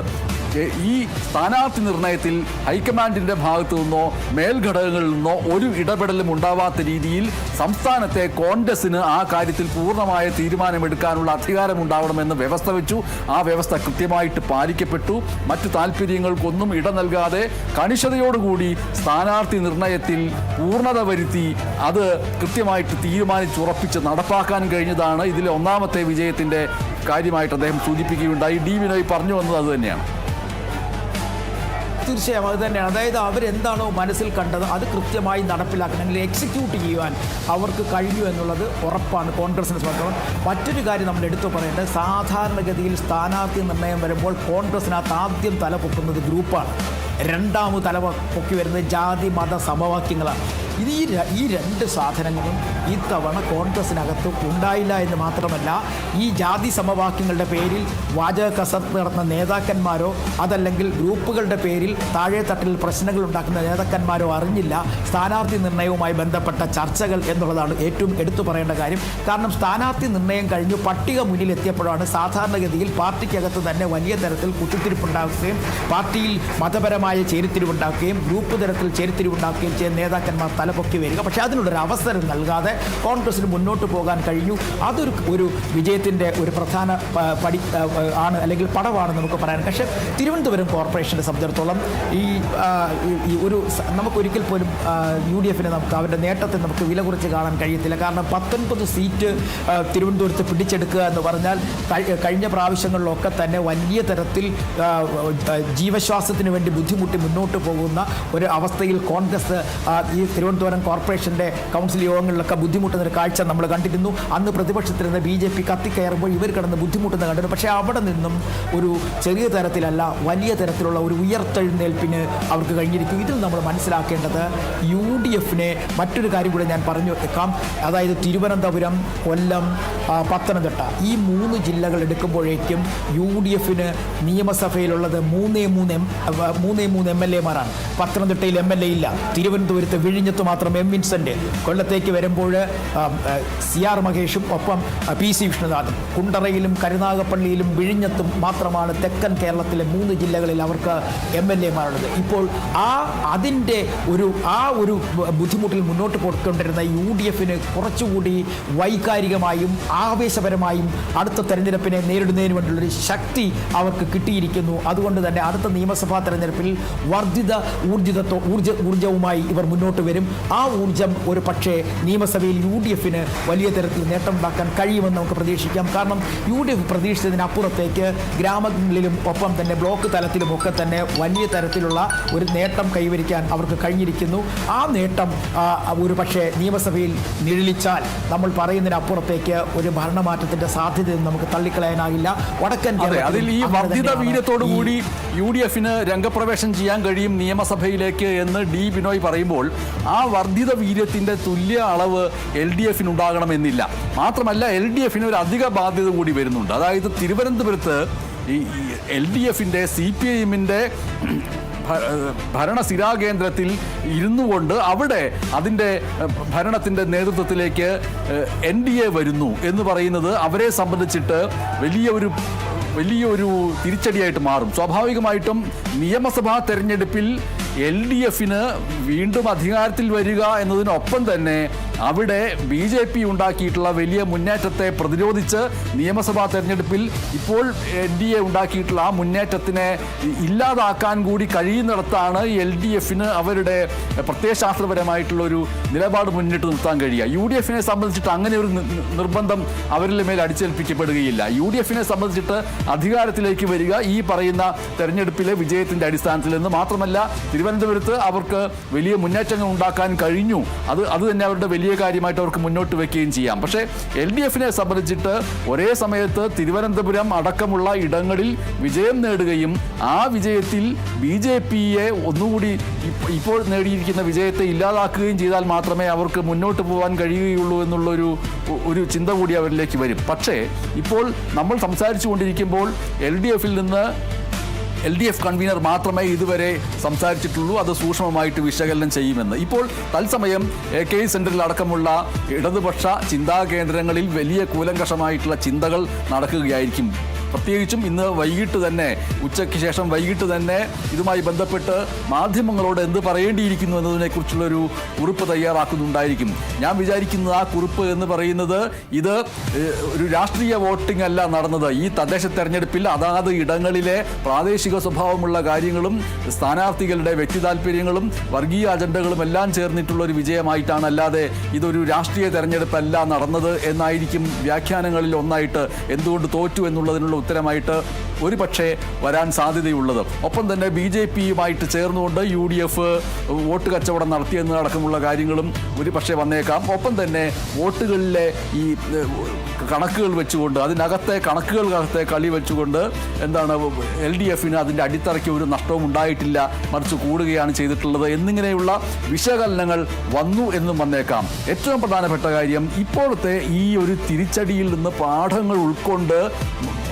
ഈ സ്ഥാനാർത്ഥി നിർണയത്തിൽ ഹൈക്കമാൻഡിന്റെ ഭാഗത്തു നിന്നോ മേൽഘടകങ്ങളിൽ നിന്നോ ഒരു ഇടപെടലും ഉണ്ടാവാത്ത രീതിയിൽ സംസ്ഥാനത്തെ കോൺഗ്രസിന് ആ കാര്യത്തിൽ പൂർണ്ണമായ തീരുമാനമെടുക്കാനുള്ള അധികാരമുണ്ടാവണമെന്ന് വ്യവസ്ഥ വെച്ചു. ആ വ്യവസ്ഥ കൃത്യമായിട്ട് പാലിക്കപ്പെട്ടു. മറ്റു താല്പര്യങ്ങൾക്കൊന്നും ഇട നൽകാതെ കണിശതയോടുകൂടി സ്ഥാനാർത്ഥി നിർണയത്തിൽ പൂർണ്ണത വരുത്തി അത് കൃത്യമായിട്ട് തീരുമാനിച്ചുറപ്പിച്ച് നടപ്പാക്കാൻ കഴിഞ്ഞതാണ് ഇതിലെ ഒന്നാമത്തെ വിജയത്തിന്റെ കാര്യമായിട്ട് അദ്ദേഹം സൂചിപ്പിക്കുകയുണ്ടായി. D. ബിനോയ് പറഞ്ഞു വന്നത് അത് തന്നെയാണ്. തീർച്ചയായും അത് തന്നെയാണ്. അതായത് അവരെന്താണോ മനസ്സിൽ കണ്ടത് അത് കൃത്യമായി നടപ്പിലാക്കണം, അല്ലെങ്കിൽ എക്സിക്യൂട്ട് ചെയ്യുവാൻ അവർക്ക് കഴിഞ്ഞു എന്നുള്ളത് ഉറപ്പാണ് കോൺഗ്രസിനെ സംബന്ധിച്ചിടത്തോളം. മറ്റൊരു കാര്യം നമ്മൾ എടുത്തു പറയേണ്ടത്, സാധാരണഗതിയിൽ സ്ഥാനാർത്ഥി നിർണയം വരുമ്പോൾ കോൺഗ്രസിനകത്ത് ആദ്യം തല പൊക്കുന്നത് ഗ്രൂപ്പാണ്, രണ്ടാമത് തല പൊക്കി വരുന്നത് ജാതി മത സമവാക്യങ്ങളാണ്. ഈ രണ്ട് സാധനങ്ങളും ഇത്തവണ കോൺഗ്രസിനകത്ത് ഉണ്ടായില്ല എന്ന് മാത്രമല്ല, ഈ ജാതി സമവാക്യങ്ങളുടെ പേരിൽ വാചക കസർത്ത് നടത്തുന്ന നേതാക്കന്മാരോ അതല്ലെങ്കിൽ ഗ്രൂപ്പുകളുടെ പേരിൽ താഴെ തട്ടിൽ പ്രശ്നങ്ങൾ ഉണ്ടാക്കുന്ന നേതാക്കന്മാരോ അറിഞ്ഞില്ല സ്ഥാനാർത്ഥി നിർണയവുമായി ബന്ധപ്പെട്ട ചർച്ചകൾ എന്നുള്ളതാണ് ഏറ്റവും എടുത്തു പറയേണ്ട കാര്യം. കാരണം സ്ഥാനാർത്ഥി നിർണയം കഴിഞ്ഞു പട്ടിക മുന്നിലെത്തിയപ്പോഴാണ് സാധാരണഗതിയിൽ പാർട്ടിക്കകത്ത് തന്നെ വലിയ തരത്തിൽ കുത്തിത്തിരിപ്പുണ്ടാക്കുകയും പാർട്ടിയിൽ മതപരമായ ചേരിത്തിരിവുണ്ടാക്കുകയും ഗ്രൂപ്പ് തരത്തിൽ ചേരിത്തിരിവുണ്ടാക്കുകയും ചെയ്യുന്ന നേതാക്കന്മാർ തലപൊക്കി വരിക. പക്ഷേ അതിനുള്ളൊരു അവസരം നൽകാതെ കോൺഗ്രസിന് മുന്നോട്ട് പോകാൻ കഴിഞ്ഞു. അതൊരു വിജയത്തിൻ്റെ ഒരു പ്രധാന പടി ആണ്, അല്ലെങ്കിൽ പടവാണ് നമുക്ക് പറയാൻ. പക്ഷേ തിരുവനന്തപുരം കോർപ്പറേഷനെ സംബന്ധിച്ചിടത്തോളം നമുക്കൊരിക്കൽ പോലും UDF നമുക്ക് അവരുടെ നേട്ടത്തെ നമുക്ക് വില കുറിച്ച് കാണാൻ കഴിയത്തില്ല. കാരണം 19 സീറ്റ് തിരുവനന്തപുരത്ത് പിടിച്ചെടുക്കുക എന്ന് പറഞ്ഞാൽ കഴിഞ്ഞ പ്രാവശ്യങ്ങളിലൊക്കെ തന്നെ വലിയ തരത്തിൽ ജീവശ്വാസത്തിന് വേണ്ടി ബുദ്ധിമുട്ടി മുന്നോട്ട് പോകുന്ന ഒരു അവസ്ഥയിൽ കോൺഗ്രസ് ഈ തിരുവനന്തപുരം കോർപ്പറേഷൻ്റെ കൗൺസിൽ യോഗങ്ങളിലൊക്കെ ബുദ്ധിമുട്ടുന്ന ഒരു കാഴ്ച നമ്മൾ കണ്ടിരുന്നു. അന്ന് പ്രതിപക്ഷത്തിരുന്ന BJP കത്തിക്കയറുമ്പോൾ ഇവർ കിടന്ന് ബുദ്ധിമുട്ടുന്ന കണ്ടിരുന്നു. പക്ഷേ അവിടെ നിന്നും ഒരു ചെറിയ തരത്തിലല്ല വലിയ തരത്തിലുള്ള ഒരു ഉയർത്തെഴുന്നേൽപ്പിന് അവർക്ക് കഴിഞ്ഞിരിക്കും. ഇതിൽ നമ്മൾ മനസ്സിലാക്കേണ്ടത് UDFനെ മറ്റൊരു കാര്യം കൂടെ ഞാൻ പറഞ്ഞു വെക്കാം. അതായത് തിരുവനന്തപുരം, കൊല്ലം, പത്തനംതിട്ട ഈ 3 ജില്ലകൾ എടുക്കുമ്പോഴേക്കും UDFന് നിയമസഭയിലുള്ളത് 3 MLA-മാരാണ്. പത്തനംതിട്ടയിൽ MLA ഇല്ല. തിരുവനന്തപുരത്ത് വിഴിഞ്ഞത്ത് മാത്രം M. വിൻസെൻ്റ്, കൊല്ലത്തേക്ക് വരുമ്പോൾ CR മഹേഷും ഒപ്പം PC വിഷ്ണുനാഥും, കുണ്ടറയിലും കരുനാഗപ്പള്ളിയിലും വിഴിഞ്ഞത്തും മാത്രമാണ് തെക്കൻ കേരളത്തിലെ 3 ജില്ലകളിൽ അവർക്ക് MLA-മാരുള്ളത്. ഇപ്പോൾ അതിൻ്റെ ഒരു ബുദ്ധിമുട്ടിൽ മുന്നോട്ട് പോയിക്കൊണ്ടിരുന്ന UDFന് കുറച്ചുകൂടി വൈകാരികമായും ആവേശപരമായും അടുത്ത തെരഞ്ഞെടുപ്പിനെ നേരിടുന്നതിന് വേണ്ടിയുള്ളൊരു ശക്തി അവർക്ക് കിട്ടിയിരിക്കുന്നു. അതുകൊണ്ട് തന്നെ അടുത്ത നിയമസഭാ തെരഞ്ഞെടുപ്പിൽ വർദ്ധിത ഊർജവുമായി ഇവർ മുന്നോട്ട് വരും. ആ ഊർജം ഒരു പക്ഷേ നിയമസഭയിൽ UDFന് വലിയ തരത്തിൽ നേട്ടമുണ്ടാക്കാൻ കഴിയുമെന്ന് നമുക്ക് പ്രതീക്ഷിക്കാം. കാരണം UDF പ്രതീക്ഷിച്ചതിനപ്പുറത്തേക്ക് ഗ്രാമങ്ങളിലും ഒപ്പം തന്നെ ബ്ലോക്ക് തലത്തിലും ഒക്കെ തന്നെ വലിയ തരത്തിലുള്ള ഒരു നേട്ടം കൈവരിക്കാൻ അവർക്ക് കഴിഞ്ഞിരിക്കുന്നു. ആ നേട്ടം ഒരു പക്ഷേ നിയമസഭയിൽ നിഴലിച്ചാൽ നമ്മൾ പറയുന്നതിനപ്പുറത്തേക്ക് ഒരു ഭരണമാറ്റത്തിന്റെ സാധ്യതയൊന്നും നമുക്ക് തള്ളിക്കളയാനാകില്ല. വടക്കൻ അതിൽ ഈ വർദ്ധിത വീര്യത്തോടുകൂടി UDFന് രംഗപ്രവേശം ചെയ്യാൻ കഴിയും നിയമസഭയിലേക്ക് എന്ന് D. ബിനോയ് പറയുമ്പോൾ ആ വർദ്ധിത വീര്യത്തിന്റെ തുല്യ അളവ് LDFന് ഉണ്ടാകണമെന്നില്ല. മാത്രമല്ല LDFന് ഒരു അധിക ബാധ്യത കൂടി വരുന്നുണ്ട്. അതായത് തിരുവനന്തപുരത്ത് ഈ LDFന്റെ CPIMന്റെ ഭരണസിരാകേന്ദ്രത്തിൽ ഇരുന്നു കൊണ്ട് അവിടെ അതിൻ്റെ ഭരണത്തിൻ്റെ നേതൃത്വത്തിലേക്ക് NDA വരുന്നു എന്ന് പറയുന്നത് അവരെ സംബന്ധിച്ചിട്ട് വലിയൊരു തിരിച്ചടിയായിട്ട് മാറും. സ്വാഭാവികമായിട്ടും നിയമസഭാ തെരഞ്ഞെടുപ്പിൽ LDFന് വീണ്ടും അധികാരത്തിൽ വരിക എന്നതിനൊപ്പം തന്നെ അവിടെ BJP ഉണ്ടാക്കിയിട്ടുള്ള വലിയ മുന്നേറ്റത്തെ പ്രതിരോധിച്ച് നിയമസഭാ തെരഞ്ഞെടുപ്പിൽ ഇപ്പോൾ NDA ഉണ്ടാക്കിയിട്ടുള്ള ആ മുന്നേറ്റത്തിനെ ഇല്ലാതാക്കാൻ കൂടി കഴിയുന്നിടത്താണ് LDFന് അവരുടെ പ്രത്യയശാസ്ത്രപരമായിട്ടുള്ള ഒരു നിലപാട് മുന്നിട്ട് നിർത്താൻ കഴിയുക. UDFനെ സംബന്ധിച്ചിട്ട് അങ്ങനെ ഒരു നിർബന്ധം അവരുടെ മേൽ അടിച്ചേൽപ്പിക്കപ്പെടുകയില്ല. UDFനെ സംബന്ധിച്ചിട്ട് അധികാരത്തിലേക്ക് വരിക ഈ പറയുന്ന തെരഞ്ഞെടുപ്പിലെ വിജയത്തിൻ്റെ അടിസ്ഥാനത്തിൽ നിന്ന് മാത്രമല്ല, തിരുവനന്തപുരത്ത് അവർക്ക് വലിയ മുന്നേറ്റങ്ങൾ ഉണ്ടാക്കാൻ കഴിഞ്ഞു. അത് തന്നെ അവരുടെ വലിയ കാര്യമായിട്ട് അവർക്ക് മുന്നോട്ട് വയ്ക്കുകയും ചെയ്യാം. പക്ഷേ LDFനെ സംബന്ധിച്ചിട്ട് ഒരേ സമയത്ത് തിരുവനന്തപുരം അടക്കമുള്ള ഇടങ്ങളിൽ വിജയം നേടുകയും ആ വിജയത്തിൽ BJPയെ ഒന്നുകൂടി ഇപ്പോൾ നേടിയിരിക്കുന്ന വിജയത്തെ ഇല്ലാതാക്കുകയും ചെയ്താൽ മാത്രമേ അവർക്ക് മുന്നോട്ട് പോകാൻ കഴിയുകയുള്ളൂ എന്നുള്ളൊരു ചിന്ത കൂടി അവരിലേക്ക് വരും. പക്ഷേ ഇപ്പോൾ നമ്മൾ സംസാരിച്ചു കൊണ്ടിരിക്കുമ്പോൾ LDFൽ നിന്ന് LDF കൺവീനർ മാത്രമേ ഇതുവരെ സംസാരിച്ചിട്ടുള്ളൂ. അത് സൂക്ഷ്മമായിട്ട് വിശകലനം ചെയ്യുമെന്ന്. ഇപ്പോൾ തത്സമയം AK സെന്ററിൽ അടക്കമുള്ള ഇടതുപക്ഷ ചിന്താകേന്ദ്രങ്ങളിൽ വലിയ കൂലങ്കഷമായിട്ടുള്ള ചിന്തകൾ നടക്കുകയായിരിക്കും. പ്രത്യേകിച്ചും ഇന്ന് വൈകിട്ട് തന്നെ, ഉച്ചയ്ക്ക് ശേഷം വൈകിട്ട് തന്നെ ഇതുമായി ബന്ധപ്പെട്ട് മാധ്യമങ്ങളോട് എന്ത് പറയേണ്ടിയിരിക്കുന്നു എന്നതിനെക്കുറിച്ചുള്ളൊരു കുറിപ്പ് തയ്യാറാക്കുന്നുണ്ടായിരിക്കും. ഞാൻ വിചാരിക്കുന്നത് ആ കുറിപ്പ് എന്ന് പറയുന്നത് ഇത് ഒരു രാഷ്ട്രീയ വോട്ടിംഗ് അല്ല നടന്നത്. ഈ തദ്ദേശ തെരഞ്ഞെടുപ്പിൽ അതാത് ഇടങ്ങളിലെ പ്രാദേശിക സ്വഭാവമുള്ള കാര്യങ്ങളും സ്ഥാനാർത്ഥികളുടെ വ്യക്തി താല്പര്യങ്ങളും വർഗീയ അജണ്ടകളും എല്ലാം ചേർന്നിട്ടുള്ള ഒരു വിജയമായിട്ടാണ്, അല്ലാതെ ഇതൊരു രാഷ്ട്രീയ തെരഞ്ഞെടുപ്പല്ല നടന്നത് എന്നായിരിക്കും വ്യാഖ്യാനങ്ങളിൽ ഒന്നായിട്ട് എന്തുകൊണ്ട് തോറ്റു എന്നുള്ളതിനുള്ള ഉത്തരമായിട്ട് ഒരു പക്ഷേ വരാൻ സാധ്യതയുള്ളത്. ഒപ്പം തന്നെ BJPയുമായിട്ട് ചേർന്നുകൊണ്ട് UDF വോട്ട് കച്ചവടം നടത്തിയെന്നടക്കമുള്ള കാര്യങ്ങളും ഒരു പക്ഷേ വന്നേക്കാം. ഒപ്പം തന്നെ വോട്ടുകളിലെ ഈ കണക്കുകൾ വെച്ചുകൊണ്ട് കണക്കുകൾക്കകത്തെ കളി വെച്ചുകൊണ്ട് എന്താണ് LDFന് അതിൻ്റെ അടിത്തറയ്ക്ക് ഒരു നഷ്ടവും ഉണ്ടായിട്ടില്ല, മറിച്ച് കൂടുകയാണ് ചെയ്തിട്ടുള്ളത് എന്നിങ്ങനെയുള്ള വിശകലനങ്ങൾ വന്നു എന്നും വന്നേക്കാം. ഏറ്റവും പ്രധാനപ്പെട്ട കാര്യം ഇപ്പോഴത്തെ ഈ ഒരു തിരിച്ചടിയിൽ നിന്ന് പാഠങ്ങൾ ഉൾക്കൊണ്ട്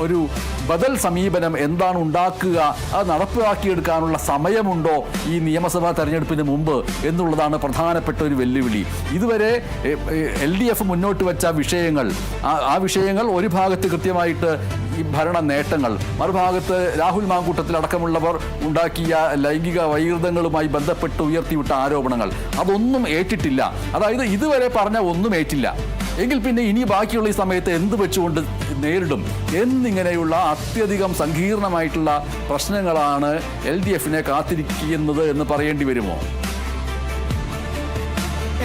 ഒരു ബദൽ സമീപനം എന്താണ് ഉണ്ടാക്കുക, അത് നടപ്പിലാക്കിയെടുക്കാനുള്ള സമയമുണ്ടോ ഈ നിയമസഭാ തെരഞ്ഞെടുപ്പിന് മുമ്പ് എന്നുള്ളതാണ് പ്രധാനപ്പെട്ട ഒരു വെല്ലുവിളി. ഇതുവരെ LDF മുന്നോട്ട് വെച്ച വിഷയങ്ങൾ, ആ വിഷയങ്ങൾ ഒരു ഭാഗത്ത് കൃത്യമായിട്ട് ഈ ഭരണ നേട്ടങ്ങൾ, മറുഭാഗത്ത് രാഹുൽ മാങ്കൂട്ടത്തിലടക്കമുള്ളവർ ഉണ്ടാക്കിയ ലൈംഗിക വൈകൃതങ്ങളുമായി ബന്ധപ്പെട്ട് ഉയർത്തിവിട്ട ആരോപണങ്ങൾ, അതൊന്നും ഏറ്റിട്ടില്ല. അതായത് ഇതുവരെ പറഞ്ഞ ഒന്നും ഏറ്റില്ല എങ്കിൽ പിന്നെ ഇനി ബാക്കിയുള്ള ഈ സമയത്ത് എന്ത് വെച്ചുകൊണ്ട് നേരിടും എന്നിങ്ങനെയുള്ള അത്യധികം സങ്കീർണമായിട്ടുള്ള പ്രശ്നങ്ങളാണ് LDFനെ കാത്തിരിക്കുന്നത് എന്ന് പറയേണ്ടി വരുമോ?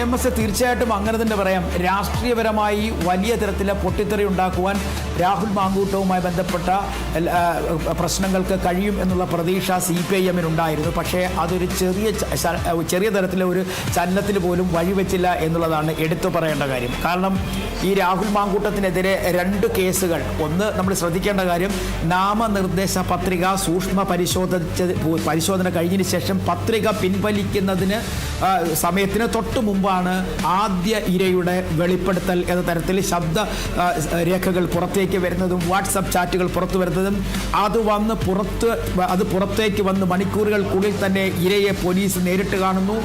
MS തീർച്ചയായിട്ടും അങ്ങനെ തന്നെ പറയാം. രാഷ്ട്രീയപരമായി വലിയ തരത്തിലെ പൊട്ടിത്തെറി ഉണ്ടാക്കുവാൻ രാഹുൽ മാങ്കൂട്ടവുമായി ബന്ധപ്പെട്ട പ്രശ്നങ്ങൾക്ക് കഴിയും എന്നുള്ള പ്രതീക്ഷ CPIM-നുണ്ടായിരുന്നു. പക്ഷേ അതൊരു ചെറിയ തരത്തിലെ ഒരു ചലനത്തിന് പോലും വഴിവെച്ചില്ല എന്നുള്ളതാണ് എടുത്തു പറയേണ്ട കാര്യം. കാരണം ഈ രാഹുൽ മാങ്കൂട്ടത്തിനെതിരെ 2 കേസുകൾ, ഒന്ന് നമ്മൾ ശ്രദ്ധിക്കേണ്ട കാര്യം, നാമനിർദ്ദേശ പത്രിക സൂക്ഷ്മ പരിശോധന കഴിഞ്ഞതിന് ശേഷം പത്രിക പിൻവലിക്കുന്നതിന് സമയത്തിന് തൊട്ട് മുമ്പാണ് ആദ്യ ഇരയുടെ വെളിപ്പെടുത്തൽ എന്ന തരത്തിൽ ശബ്ദ രേഖകൾ പുറത്തേക്ക് വരുന്നതും വാട്സപ്പ് ചാറ്റുകൾ പുറത്തു വരുന്നതും. അത് പുറത്തേക്ക് വന്ന് മണിക്കൂറുകൾക്കുള്ളിൽ തന്നെ ഇരയെ പോലീസ് നേരിട്ട് കാണുന്നു.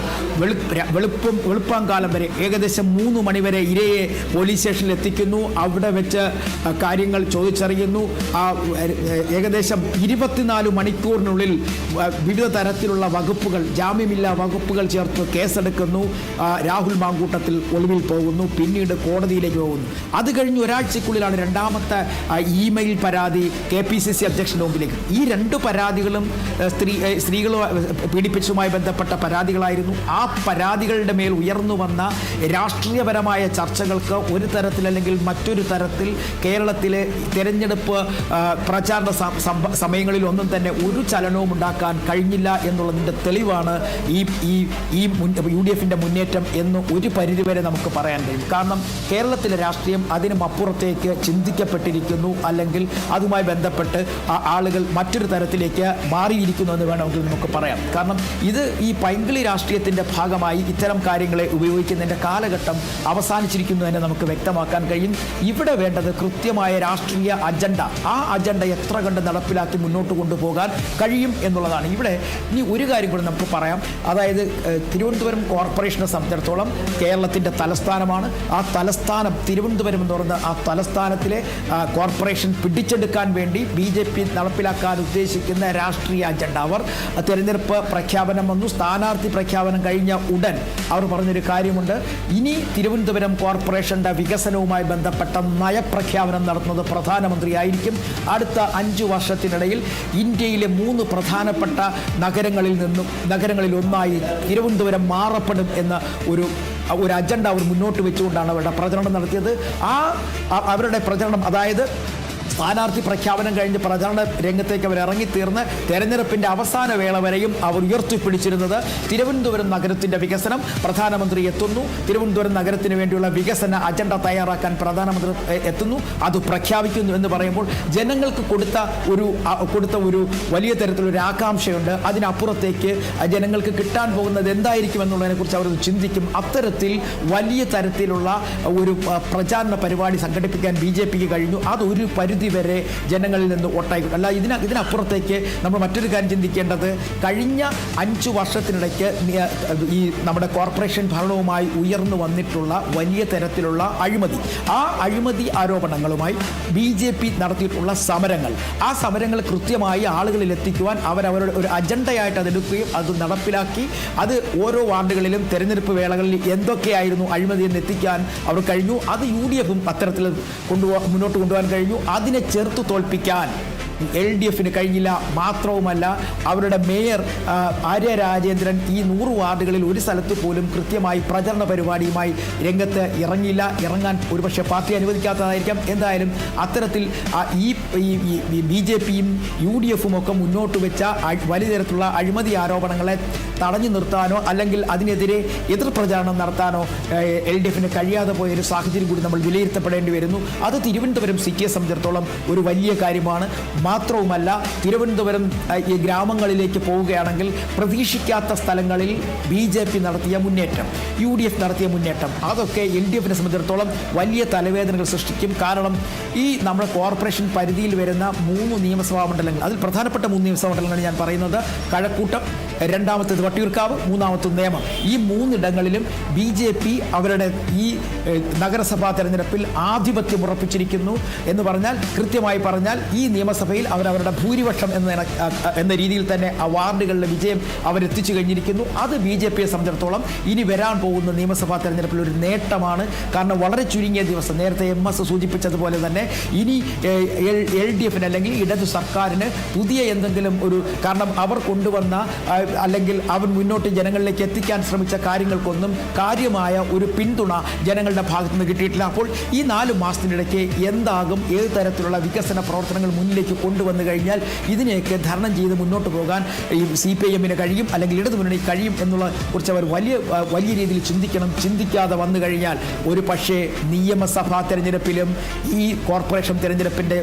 വെളുപ്പാങ്കാലം വരെ ഏകദേശം 3 മണിവരെ ഇരയെ പോലീസ് സ്റ്റേഷനിൽ എത്തിക്കുന്നു. അവിടെ വെച്ച് കാര്യങ്ങൾ ചോദിച്ചറിയുന്നു. ഏകദേശം 24 മണിക്കൂറിനുള്ളിൽ വിവിധ തരത്തിലുള്ള വകുപ്പുകൾ, ജാമ്യമില്ലാ വകുപ്പുകൾ ചേർത്ത് കേസെടുക്കുന്നു. രാഹുൽ മാങ്കൂട്ടത്തിൽ ഒളിവിൽ പോകുന്നു. പിന്നീട് കോടതിയിലേക്ക് പോകുന്നു. അത് കഴിഞ്ഞ് ഒരാഴ്ചക്കുള്ളിലാണ് രണ്ടാമത്തെ ഇമെയിൽ പരാതി KPCC അധ്യക്ഷന്റെ മുമ്പിലേക്ക്. ഈ 2 പരാതികളും സ്ത്രീകൾ പീഡിപ്പിച്ചതുമായി ബന്ധപ്പെട്ട പരാതികളായിരുന്നു. ആ പരാതികളുടെ മേൽ ഉയർന്നു വന്ന രാഷ്ട്രീയപരമായ ചർച്ചകൾക്ക് ഒരു തരത്തിലല്ലെങ്കിൽ മറ്റൊരു തരത്തിൽ കേരളത്തിലെ തെരഞ്ഞെടുപ്പ് പ്രചാരണ സമയങ്ങളിൽ ഒന്നും തന്നെ ഒരു ചലനവും ഉണ്ടാക്കാൻ കഴിഞ്ഞില്ല എന്നുള്ളതിൻ്റെ തെളിവാണ് ഈ UDFന്റെ മുന്നേറ്റം എന്ന് ഒരു പരിധിവരെ നമുക്ക് പറയാൻ കഴിയും. കാരണം കേരളത്തിലെ രാഷ്ട്രീയം അതിനും അപ്പുറത്തേക്ക് ചിന്തിക്കപ്പെട്ടിരിക്കുന്നു, അല്ലെങ്കിൽ അതുമായി ബന്ധപ്പെട്ട് ആളുകൾ മറ്റൊരു തരത്തിലേക്ക് മാറിയിരിക്കുന്നു എന്ന് വേണമെങ്കിൽ നമുക്ക് പറയാം. കാരണം ഇത് ഈ പൈങ്കിളി രാഷ്ട്രീയത്തിൻ്റെ ഭാഗമായി ഇത്തരം കാര്യങ്ങളെ ഉപയോഗിക്കുന്നതിൻ്റെ കാലഘട്ടം അവസാനിച്ചിരിക്കുന്നു എന്ന് നമുക്ക് വ്യക്തമാക്കാൻ കഴിയും. ഇവിടെ വേണ്ടത് കൃത്യമായ രാഷ്ട്രീയ അജണ്ട. ആ അജണ്ട എത്ര കണ്ട് നടപ്പിലാക്കി മുന്നോട്ട് കൊണ്ടുപോകാൻ കഴിയും എന്നുള്ളതാണ്. ഇവിടെ ഇനി ഒരു കാര്യം കൂടി നമുക്ക് പറയാം. അതായത് തിരുവനന്തപുരം കോർപ്പറേഷനെ സംബന്ധിച്ചിടത്തോളം കേരളത്തിൻ്റെ തലസ്ഥാനമാണ്. ആ തലസ്ഥാനം തിരുവനന്തപുരം എന്ന് പറയുന്ന ആ തലസ്ഥാനത്തിലെ കോർപ്പറേഷൻ പിടിച്ചെടുക്കാൻ വേണ്ടി BJP നടപ്പിലാക്കാൻ ഉദ്ദേശിക്കുന്ന രാഷ്ട്രീയ അജണ്ട, അവർ തെരഞ്ഞെടുപ്പ് പ്രഖ്യാപനം വന്നു, സ്ഥാനാർത്ഥി പ്രഖ്യാപനം കഴിഞ്ഞ ഉടൻ അവർ പറഞ്ഞൊരു കാര്യമുണ്ട്. ഇനി തിരുവനന്തപുരം കോർപ്പറേഷൻ്റെ വികസനവുമായി ബന്ധപ്പെട്ട നയപ്രഖ്യാപനം നടത്തുന്നത് പ്രധാനമന്ത്രിയായിരിക്കും. അടുത്ത 5 വർഷത്തിനിടയിൽ ഇന്ത്യയിലെ 3 പ്രധാനപ്പെട്ട നഗരങ്ങളിൽ ഒന്നായി തിരുവനന്തപുരം മാറപ്പെടും എന്ന ഒരു അജണ്ട അവർ മുന്നോട്ട് വെച്ചുകൊണ്ടാണ് അവരുടെ പ്രചരണം നടത്തിയത്. അവരുടെ പ്രചരണം, അതായത് സ്ഥാനാർത്ഥി പ്രഖ്യാപനം കഴിഞ്ഞ് പ്രചാരണ രംഗത്തേക്ക് അവർ ഇറങ്ങിത്തീർന്ന് തെരഞ്ഞെടുപ്പിൻ്റെ അവസാന വേള വരെയും അവർ ഉയർത്തിപ്പിടിച്ചിരുന്നത് തിരുവനന്തപുരം നഗരത്തിൻ്റെ വികസനം. പ്രധാനമന്ത്രി എത്തുന്നു, തിരുവനന്തപുരം നഗരത്തിന് വേണ്ടിയുള്ള വികസന അജണ്ട തയ്യാറാക്കാൻ പ്രധാനമന്ത്രി എത്തുന്നു, അത് പ്രഖ്യാപിക്കുന്നു എന്ന് പറയുമ്പോൾ ജനങ്ങൾക്ക് കൊടുത്ത ഒരു വലിയ തരത്തിലൊരു ആകാംക്ഷയുണ്ട്. അതിനപ്പുറത്തേക്ക് ജനങ്ങൾക്ക് കിട്ടാൻ പോകുന്നത് എന്തായിരിക്കും എന്നുള്ളതിനെക്കുറിച്ച് അവർ ചിന്തിക്കും. അത്തരത്തിൽ വലിയ തരത്തിലുള്ള ഒരു പ്രചാരണ പരിപാടി സംഘടിപ്പിക്കാൻ BJPക്ക് കഴിഞ്ഞു. അതൊരു പരിധി വരെ ജനങ്ങളിൽ നിന്ന് വോട്ടായിക്കോട്ടെ. അല്ല, ഇതിനപ്പുറത്തേക്ക് നമ്മൾ മറ്റൊരു കാര്യം ചിന്തിക്കേണ്ടത്, കഴിഞ്ഞ 5 വർഷത്തിനിടയ്ക്ക് ഈ നമ്മുടെ കോർപ്പറേഷൻ ഭരണവുമായി ഉയർന്നു വന്നിട്ടുള്ള വലിയ തരത്തിലുള്ള അഴിമതി, ആ അഴിമതി ആരോപണങ്ങളുമായി BJP നടത്തിയിട്ടുള്ള ആ സമരങ്ങൾ കൃത്യമായി ആളുകളിൽ എത്തിക്കുവാൻ അവരവരുടെ ഒരു അജണ്ടയായിട്ട് അതെടുക്കുകയും അത് നടപ്പിലാക്കി അത് ഓരോ വാർഡുകളിലും തെരഞ്ഞെടുപ്പ് വേളകളിൽ എന്തൊക്കെയായിരുന്നു അഴിമതി എന്ന് എത്തിക്കാൻ അവർ കഴിഞ്ഞു. അത് UDFും അത്തരത്തിൽ മുന്നോട്ട് കൊണ്ടുപോകാൻ കഴിഞ്ഞു. അതിനെ ചെറുത്തു തോൽപ്പിക്കാൻ LDFന് കഴിഞ്ഞില്ല. മാത്രവുമല്ല അവരുടെ മേയർ ആര്യ രാജേന്ദ്രൻ ഈ 100 വാർഡുകളിൽ ഒരു സ്ഥലത്ത് പോലും കൃത്യമായി പ്രചരണ പരിപാടിയുമായി രംഗത്ത് ഇറങ്ങാൻ ഒരുപക്ഷെ പാർട്ടി അനുവദിക്കാത്തതായിരിക്കാം. എന്തായാലും അത്തരത്തിൽ ഈ BJPയും UDFും ഒക്കെ മുന്നോട്ട് വെച്ച വലിയ തരത്തിലുള്ള അഴിമതി ആരോപണങ്ങളെ തടഞ്ഞു നിർത്താനോ അല്ലെങ്കിൽ അതിനെതിരെ എതിർ പ്രചാരണം നടത്താനോ LDFന് കഴിയാതെ പോയൊരു സാഹചര്യം കൂടി നമ്മൾ വിലയിരുത്തപ്പെടേണ്ടി വരുന്നു. അത് തിരുവനന്തപുരം സിറ്റിയെ സംബന്ധിച്ചിടത്തോളം ഒരു വലിയ കാര്യമാണ്. മാത്രവുമല്ല തിരുവനന്തപുരം ഈ ഗ്രാമങ്ങളിലേക്ക് പോവുകയാണെങ്കിൽ പ്രതീക്ഷിക്കാത്ത സ്ഥലങ്ങളിൽ BJP നടത്തിയ മുന്നേറ്റം, UDF നടത്തിയ മുന്നേറ്റം അതൊക്കെ LDFനെ സംബന്ധിച്ചിടത്തോളം വലിയ തലവേദനകൾ സൃഷ്ടിക്കും. കാരണം ഈ നമ്മുടെ കോർപ്പറേഷൻ പരിധിയിൽ വരുന്ന 3 നിയമസഭാ മണ്ഡലങ്ങൾ, അതിൽ പ്രധാനപ്പെട്ട 3 നിയമസഭാ മണ്ഡലങ്ങൾ ഞാൻ പറയുന്നത് കഴക്കൂട്ടം, രണ്ടാമത്തേത് വട്ടിയൂർക്കാവ്, മൂന്നാമത്തേത് നേമം. ഈ 3 ഇടങ്ങളിലും BJP അവരുടെ ഈ നഗരസഭാ തെരഞ്ഞെടുപ്പിൽ ആധിപത്യം ഉറപ്പിച്ചിരിക്കുന്നു എന്ന് പറഞ്ഞാൽ, കൃത്യമായി പറഞ്ഞാൽ ഈ നിയമസഭയിൽ അവരവരുടെ ഭൂരിപക്ഷം എന്ന രീതിയിൽ തന്നെ ആ വാർഡുകളിലെ വിജയം അവരെത്തിച്ചു കഴിഞ്ഞിരിക്കുന്നു. അത് BJPയെ സംബന്ധിച്ചിടത്തോളം ഇനി വരാൻ പോകുന്ന നിയമസഭാ തെരഞ്ഞെടുപ്പിൽ ഒരു നേട്ടമാണ്. കാരണം വളരെ ചുരുങ്ങിയ ദിവസം, നേരത്തെ MS സൂചിപ്പിച്ചതുപോലെ തന്നെ ഇനി LDFന് അല്ലെങ്കിൽ ഇടതു സർക്കാരിന് പുതിയ എന്തെങ്കിലും ഒരു, കാരണം അവർ കൊണ്ടുവന്ന അല്ലെങ്കിൽ അവർ മുന്നോട്ട് ജനങ്ങളിലേക്ക് എത്തിക്കാൻ ശ്രമിച്ച കാര്യങ്ങൾക്കൊന്നും കാര്യമായ ഒരു പിന്തുണ ജനങ്ങളുടെ ഭാഗത്തു നിന്ന് കിട്ടിയിട്ടില്ല. അപ്പോൾ ഈ 4 മാസത്തിനിടയ്ക്ക് എന്താകും, ഏത് തരത്തിലുള്ള വികസന പ്രവർത്തനങ്ങൾ മുന്നിലേക്ക് കൊണ്ടുവന്നു കഴിഞ്ഞാൽ ഇതിനെയൊക്കെ ധരണം ചെയ്ത് മുന്നോട്ട് പോകാൻ ഈ CPIMന് കഴിയും, അല്ലെങ്കിൽ ഇടതുമുന്നണി കഴിയും എന്നുള്ള കുറിച്ച് അവർ വലിയ രീതിയിൽ ചിന്തിക്കണം. ചിന്തിക്കാതെ വന്നു കഴിഞ്ഞാൽ ഒരു പക്ഷേ നിയമസഭാ തെരഞ്ഞെടുപ്പിലും ഈ കോർപ്പറേഷൻ തെരഞ്ഞെടുപ്പിൻ്റെ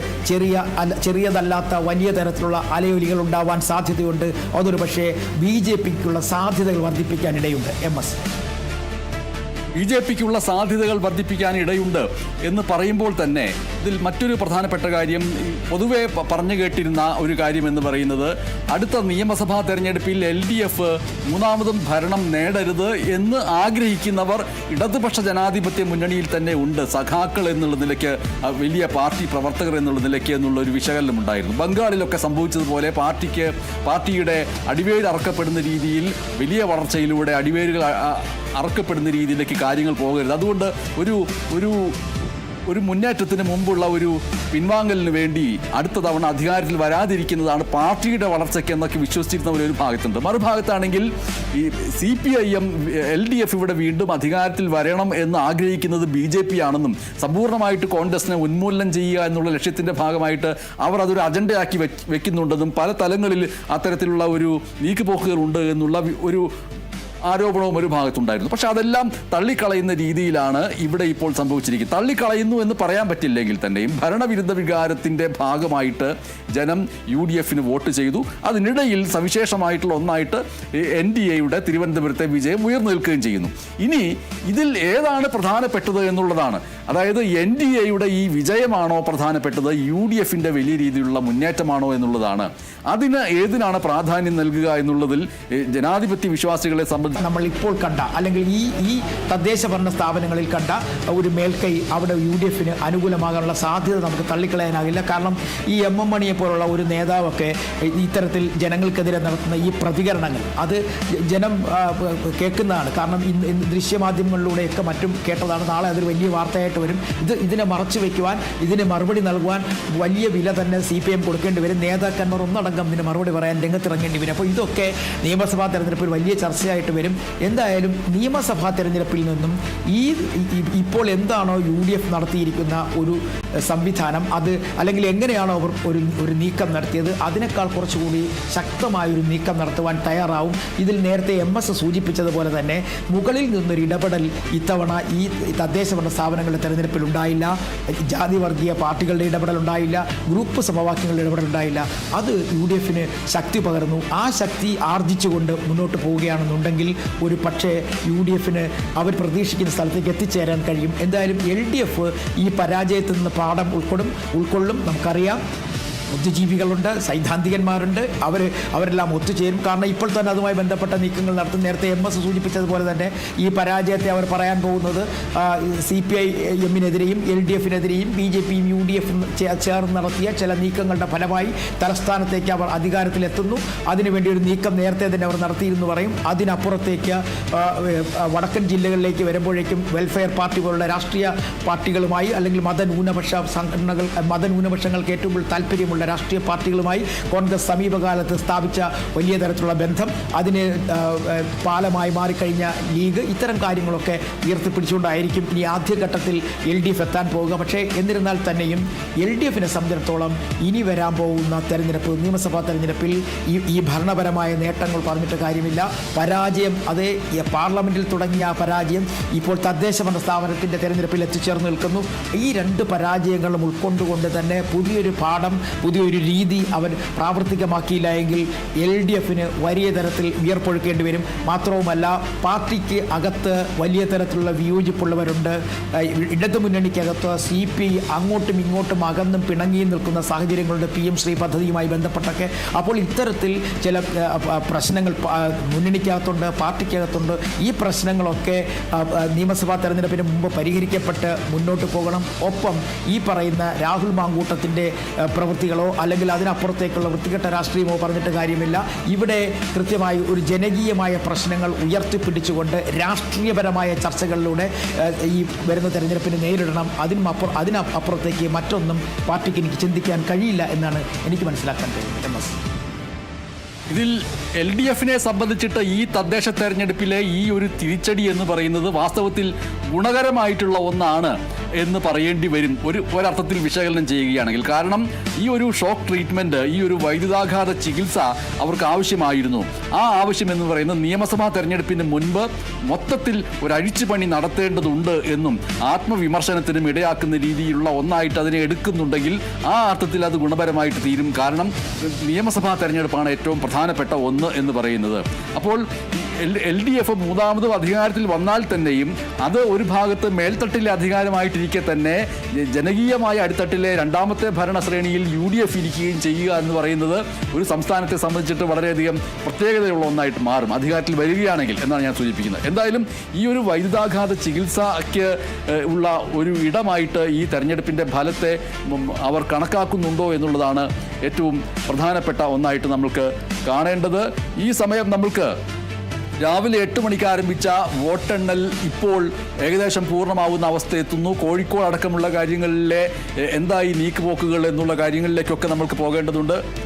ചെറിയതല്ലാത്ത വലിയ തരത്തിലുള്ള അലയൊലികൾ ഉണ്ടാവാൻ സാധ്യതയുണ്ട്. അതൊരു പക്ഷേ BJPക്കുള്ള സാധ്യതകൾ വർദ്ധിപ്പിക്കാനിടയുണ്ട്. MS BJPക്കുള്ള സാധ്യതകൾ വർദ്ധിപ്പിക്കാൻ ഇടയുണ്ട് എന്ന് പറയുമ്പോൾ തന്നെ ഇതിൽ മറ്റൊരു പ്രധാനപ്പെട്ട കാര്യം, പൊതുവെ പറഞ്ഞു കേട്ടിരുന്ന ഒരു കാര്യം എന്ന് പറയുന്നത്, അടുത്ത നിയമസഭാ തെരഞ്ഞെടുപ്പിൽ LDF മൂന്നാമതും ഭരണം നേടരുത് എന്ന് ആഗ്രഹിക്കുന്നവർ ഇടതുപക്ഷ ജനാധിപത്യ മുന്നണിയിൽ തന്നെ ഉണ്ട്, സഖാക്കൾ എന്നുള്ള നിലയ്ക്ക്, വലിയ പാർട്ടി പ്രവർത്തകർ എന്നുള്ള നിലയ്ക്ക് എന്നുള്ളൊരു വിശകലനം ഉണ്ടായിരുന്നു. ബംഗാളിലൊക്കെ സംഭവിച്ചതുപോലെ പാർട്ടിയുടെ അടിവേര് അറക്കപ്പെടുന്ന രീതിയിൽ, വലിയ വളർച്ചയിലൂടെ അടിവേരുകൾ അറക്കപ്പെടുന്ന രീതിയിലേക്ക് കാര്യങ്ങൾ പോകരുത്. അതുകൊണ്ട് ഒരു മുന്നേറ്റത്തിന് മുമ്പുള്ള ഒരു പിൻവാങ്ങലിന് വേണ്ടി അടുത്ത തവണ അധികാരത്തിൽ വരാതിരിക്കുന്നതാണ് പാർട്ടിയുടെ വളർച്ചയ്ക്ക് എന്നൊക്കെ വിശ്വസിച്ചിരുന്നവർ ഒരു ഭാഗത്തുണ്ട്. മറുഭാഗത്താണെങ്കിൽ ഈ CPIM LDF ഇവിടെ വീണ്ടും അധികാരത്തിൽ വരണം എന്ന് ആഗ്രഹിക്കുന്നത് BJP ആണെന്നും സമ്പൂർണ്ണമായിട്ട് കോൺഗ്രസിനെ ഉന്മൂലനം ചെയ്യുക എന്നുള്ള ലക്ഷ്യത്തിൻ്റെ ഭാഗമായിട്ട് അവർ അതൊരു അജണ്ടയാക്കി വെക്കുന്നുണ്ടെന്നും പല തലങ്ങളിൽ അത്തരത്തിലുള്ള ഒരു നീക്കുപോക്കുകളുണ്ട് എന്നുള്ള ഒരു ആരോപണവും ഒരു ഭാഗത്തുണ്ടായിരുന്നു. പക്ഷെ അതെല്ലാം തള്ളിക്കളയുന്ന രീതിയിലാണ് ഇവിടെ ഇപ്പോൾ സംഭവിച്ചിരിക്കുന്നത്. തള്ളിക്കളയുന്നു എന്ന് പറയാൻ പറ്റില്ലെങ്കിൽ തന്നെയും ഭരണവിരുദ്ധ വികാരത്തിൻ്റെ ഭാഗമായിട്ട് ജനം UDFന് വോട്ട് ചെയ്തു. അതിനിടയിൽ സവിശേഷമായിട്ടുള്ള ഒന്നായിട്ട് NDAയുടെ തിരുവനന്തപുരത്തെ വിജയം ഉയർന്നു നിൽക്കുകയും ചെയ്യുന്നു. ഇനി ഇതിൽ ഏതാണ് പ്രധാനപ്പെട്ടത് എന്നുള്ളതാണ്. അതായത് NDAയുടെ ഈ വിജയമാണോ പ്രധാനപ്പെട്ടത്, UDFൻ്റെ വലിയ രീതിയിലുള്ള മുന്നേറ്റമാണോ എന്നുള്ളതാണ്. ഏതിനാണ് പ്രാധാന്യം നൽകുക എന്നുള്ളതിൽ ജനാധിപത്യ വിശ്വാസികളെ സംബന്ധിച്ച് നമ്മൾ ഇപ്പോൾ കണ്ട, അല്ലെങ്കിൽ ഈ തദ്ദേശ ഭരണ സ്ഥാപനങ്ങളിൽ കണ്ട ഒരു മേൽക്കൈ അവിടെ UDFന് അനുകൂലമാകാനുള്ള സാധ്യത നമുക്ക് തള്ളിക്കളയാനാകില്ല. കാരണം ഈ MM മണിയെ പോലുള്ള ഒരു നേതാവൊക്കെ ഇത്തരത്തിൽ ജനങ്ങൾക്കെതിരെ നടത്തുന്ന ഈ പ്രതികരണങ്ങൾ അത് ജനം കേൾക്കുന്നതാണ്. കാരണം ദൃശ്യമാധ്യമങ്ങളിലൂടെയൊക്കെ മറ്റും കേട്ടതാണ്. നാളെ അതൊരു വലിയ വാർത്തയായിട്ട് വരും. ഇതിനെ മറച്ചു വയ്ക്കുവാൻ, ഇതിന് മറുപടി നൽകുവാൻ വലിയ വില തന്നെ CPIM കൊടുക്കേണ്ടി വരും. നേതാക്കന്മാർ ഒന്നടങ്കം ഇതിന് മറുപടി പറയാൻ രംഗത്തിറങ്ങേണ്ടി വരും. അപ്പോൾ ഇതൊക്കെ നിയമസഭാ തെരഞ്ഞെടുപ്പിൽ വലിയ ചർച്ചയായിട്ട് വരും. എന്തായാലും നിയമസഭാ തെരഞ്ഞെടുപ്പിൽ നിന്നും ഇപ്പോൾ എന്താണോ UDF നടത്തിയിരിക്കുന്ന ഒരു സംവിധാനം, അത് അല്ലെങ്കിൽ എങ്ങനെയാണോ അവർ ഒരു നീക്കം നടത്തിയത്, അതിനേക്കാൾ കുറച്ചുകൂടി ശക്തമായൊരു നീക്കം നടത്തുവാൻ തയ്യാറാവും. ഇതിൽ നേരത്തെ MS സൂചിപ്പിച്ചതുപോലെ തന്നെ മുകളിൽ നിന്നൊരു ഇടപെടൽ ഇത്തവണ ഈ തദ്ദേശ ഭരണ സ്ഥാപനങ്ങളുടെ തെരഞ്ഞെടുപ്പിൽ ഉണ്ടായില്ല. ജാതി വർഗീയ പാർട്ടികളുടെ ഇടപെടൽ ഉണ്ടായില്ല, ഗ്രൂപ്പ് സമവാക്യങ്ങളുടെ ഇടപെടൽ ഉണ്ടായില്ല. അത് UDFന് ശക്തി പകർന്നു. ആ ശക്തി ആർജിച്ചുകൊണ്ട് മുന്നോട്ട് പോവുകയാണെന്നുണ്ടെങ്കിൽ ഒരു പക്ഷേ UDFന് അവർ പ്രതീക്ഷിക്കുന്ന സ്ഥലത്തേക്ക് എത്തിച്ചേരാൻ കഴിയും. എന്തായാലും LDF ഈ പരാജയത്തിൽ നിന്ന് പാഠം ഉൾക്കൊള്ളും. നമുക്കറിയാം ബുദ്ധിജീവികളുണ്ട്, സൈദ്ധാന്തികന്മാരുണ്ട്, അവരെല്ലാം ഒത്തുചേരും. കാരണം ഇപ്പോൾ തന്നെ അതുമായി ബന്ധപ്പെട്ട നീക്കങ്ങൾ നടത്തും. നേരത്തെ MS സൂചിപ്പിച്ചതുപോലെ തന്നെ ഈ പരാജയത്തെ അവർ പറയാൻ പോകുന്നത് CPIMനെതിരെയും LDFനെതിരെയും BJPയും UDFും ചേർന്ന് നടത്തിയ ചില നീക്കങ്ങളുടെ ഫലമായി തലസ്ഥാനത്തേക്ക് അവർ അധികാരത്തിലെത്തുന്നു, അതിനുവേണ്ടി ഒരു നീക്കം നേരത്തെ തന്നെ അവർ നടത്തിയിരുന്നു പറയും. അതിനപ്പുറത്തേക്ക് വടക്കൻ ജില്ലകളിലേക്ക് വരുമ്പോഴേക്കും വെൽഫെയർ പാർട്ടി പോലുള്ള രാഷ്ട്രീയ പാർട്ടികളുമായി അല്ലെങ്കിൽ മതന്യൂനപക്ഷങ്ങൾക്ക് ഏറ്റവും താല്പര്യമുള്ള ഉൾപ്പെടെയുള്ള രാഷ്ട്രീയ പാർട്ടികളുമായി കോൺഗ്രസ് സമീപകാലത്ത് സ്ഥാപിച്ച വലിയ തരത്തിലുള്ള ബന്ധം, അതിന് പാലമായി മാറിക്കഴിഞ്ഞ ലീഗ്, ഇത്തരം കാര്യങ്ങളൊക്കെ ഉയർത്തിപ്പിടിച്ചുകൊണ്ടായിരിക്കും ഇനി ആദ്യഘട്ടത്തിൽ LDF എത്താൻ പോവുക. പക്ഷേ എന്നിരുന്നാൽ തന്നെയും LDFനെ സംബന്ധിച്ചിടത്തോളം ഇനി വരാൻ പോകുന്ന തെരഞ്ഞെടുപ്പ്, നിയമസഭാ തെരഞ്ഞെടുപ്പിൽ ഈ ഭരണപരമായ നേട്ടങ്ങൾ പറഞ്ഞിട്ട് കാര്യമില്ല. പരാജയം, അത് പാർലമെന്റിൽ തുടങ്ങിയ ആ പരാജയം ഇപ്പോൾ തദ്ദേശ ഭരണ സ്ഥാപനത്തിൻ്റെ തെരഞ്ഞെടുപ്പിൽ എത്തിച്ചേർന്ന് നിൽക്കുന്നു. ഈ രണ്ട് പരാജയങ്ങളും ഉൾക്കൊണ്ടുകൊണ്ട് തന്നെ പുതിയൊരു പാഠം, പുതിയൊരു രീതി അവർ പ്രാവർത്തികമാക്കിയില്ല എങ്കിൽ LDFന് വലിയ തരത്തിൽ വിയർപ്പൊഴുക്കേണ്ടി വരും. മാത്രവുമല്ല, പാർട്ടിക്ക് അകത്ത് വലിയ തരത്തിലുള്ള വിയോജിപ്പുള്ളവരുണ്ട്. ഇടതുമുന്നണിക്കകത്ത് CPI അങ്ങോട്ടും ഇങ്ങോട്ടും അകന്നും പിണങ്ങിയും നിൽക്കുന്ന സാഹചര്യങ്ങളുണ്ട്, PM ശ്രീ പദ്ധതിയുമായി ബന്ധപ്പെട്ടൊക്കെ. അപ്പോൾ ഇത്തരത്തിൽ ചില പ്രശ്നങ്ങൾ മുന്നണിക്കകത്തുണ്ട്, പാർട്ടിക്കകത്തുണ്ട്. ഈ പ്രശ്നങ്ങളൊക്കെ നിയമസഭാ തെരഞ്ഞെടുപ്പിന് മുമ്പ് പരിഹരിക്കപ്പെട്ട് മുന്നോട്ട് പോകണം. ഒപ്പം ഈ പറയുന്ന രാഹുൽ മാങ്കൂട്ടത്തിൻ്റെ പ്രവൃത്തികളോ അല്ലെങ്കിൽ അതിനപ്പുറത്തേക്കുള്ള വൃത്തികെട്ട രാഷ്ട്രീയമോ പറഞ്ഞിട്ട് കാര്യമില്ല. ഇവിടെ കൃത്യമായി ഒരു ജനകീയമായ പ്രശ്നങ്ങൾ ഉയർത്തിപ്പിടിച്ചുകൊണ്ട് രാഷ്ട്രീയപരമായ ചർച്ചകളിലൂടെ ഈ വരുന്ന തെരഞ്ഞെടുപ്പിനെ നേരിടണം. അതിനപ്പുറത്തേക്ക് മറ്റൊന്നും പാർട്ടിക്ക് എനിക്ക് ചിന്തിക്കാൻ കഴിയില്ല എന്നാണ് എനിക്ക് മനസ്സിലാക്കാൻ കഴിയുന്നത്. ഇതിൽ LDFനെ സംബന്ധിച്ചിട്ട് ഈ തദ്ദേശ തെരഞ്ഞെടുപ്പിലെ ഈ ഒരു തിരിച്ചടി എന്ന് പറയുന്നത് വാസ്തവത്തിൽ ഗുണകരമായിട്ടുള്ള ഒന്നാണ് എന്ന് പറയേണ്ടി വരും ഒരർത്ഥത്തിൽ വിശകലനം ചെയ്യുകയാണെങ്കിൽ. കാരണം ഈ ഒരു ഷോക്ക് ട്രീറ്റ്മെൻറ്റ്, ഈ ഒരു വൈദ്യുതാഘാത ചികിത്സ അവർക്ക് ആവശ്യമായിരുന്നു. ആ ആവശ്യം എന്ന് പറയുന്നത് നിയമസഭാ തെരഞ്ഞെടുപ്പിന് മുൻപ് മൊത്തത്തിൽ ഒരു അഴിച്ചുപണി നടത്തേണ്ടതുണ്ട് എന്നും ആത്മവിമർശനത്തിനും ഇടയാക്കുന്ന രീതിയിലുള്ള ഒന്നായിട്ട് അതിനെ എടുക്കുന്നുണ്ടെങ്കിൽ ആ അർത്ഥത്തിൽ അത് ഗുണപരമായിട്ട് തീരും. കാരണം നിയമസഭാ തെരഞ്ഞെടുപ്പാണ് ഏറ്റവും പ്രധാനപ്പെട്ട ഒന്ന് എന്ന് പറയുന്നത്. അപ്പോൾ LDF മൂന്നാമതും അധികാരത്തിൽ വന്നാൽ തന്നെയും അത് ഒരു ഭാഗത്ത് മേൽത്തട്ടിലെ അധികാരമായിട്ടിരിക്കെ തന്നെ ജനകീയമായ അടിത്തട്ടിലെ രണ്ടാമത്തെ ഭരണശ്രേണിയിൽ UDF ഇരിക്കുകയും ചെയ്യുക എന്ന് പറയുന്നത് ഒരു സംസ്ഥാനത്തെ സംബന്ധിച്ചിട്ട് വളരെയധികം പ്രത്യേകതയുള്ള ഒന്നായിട്ട് മാറും അധികാരത്തിൽ വരികയാണെങ്കിൽ എന്നാണ് ഞാൻ സൂചിപ്പിക്കുന്നത്. എന്തായാലും ഈ ഒരു വൈദ്യുതാഘാത ചികിത്സയ്ക്ക് ഉള്ള ഒരു ഇടമായിട്ട് ഈ തെരഞ്ഞെടുപ്പിൻ്റെ ഫലത്തെ അവർ കണക്കാക്കുന്നുണ്ടോ എന്നുള്ളതാണ് ഏറ്റവും പ്രധാനപ്പെട്ട ഒന്നായിട്ട് നമ്മൾക്ക് കാണേണ്ടത്. ഈ സമയം നമ്മൾക്ക് രാവിലെ 8 മണിക്ക് ആരംഭിച്ച വോട്ടെണ്ണൽ ഇപ്പോൾ ഏകദേശം പൂർണ്ണമാവുന്ന അവസ്ഥ എത്തുന്നു. കോഴിക്കോട് അടക്കമുള്ള കാര്യങ്ങളിലെ എന്തായി നീക്കുപോക്കുകൾ എന്നുള്ള കാര്യങ്ങളിലേക്കൊക്കെ നമ്മൾക്ക് പോകേണ്ടതുണ്ട്.